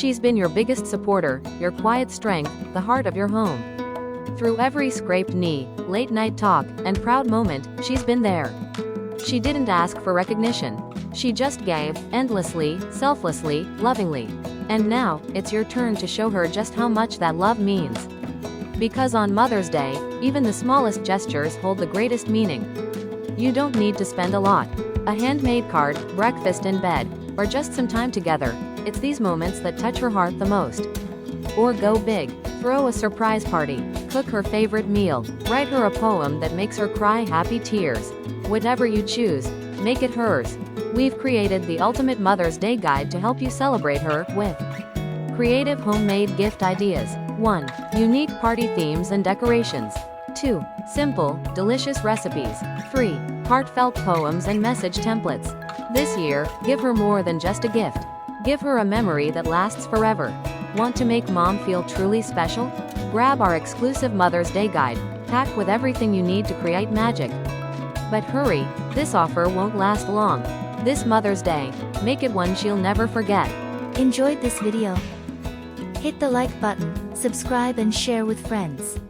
She's been your biggest supporter, your quiet strength, the heart of your home. Through every scraped knee, late night talk, and proud moment, she's been there. She didn't ask for recognition. She just gave, endlessly, selflessly, lovingly. And now, it's your turn to show her just how much that love means. Because on Mother's Day, even the smallest gestures hold the greatest meaning. You don't need to spend a lot. A handmade card, breakfast in bed, or just some time together. It's these moments that touch her heart the most. Or go big. Throw a surprise party. Cook her favorite meal. Write her a poem that makes her cry happy tears. Whatever you choose, make it hers. We've created the ultimate Mother's Day guide to help you celebrate her with creative homemade gift ideas. 1. Unique party themes and decorations. 2. Simple, delicious recipes. 3. Heartfelt poems and message templates. This year, give her more than just a gift. Give her a memory that lasts forever. Want to make mom feel truly special? Grab our exclusive Mother's Day guide, packed with everything you need to create magic. But hurry, this offer won't last long. This Mother's Day, make it one she'll never forget. Enjoyed this video? Hit the like button, subscribe and share with friends.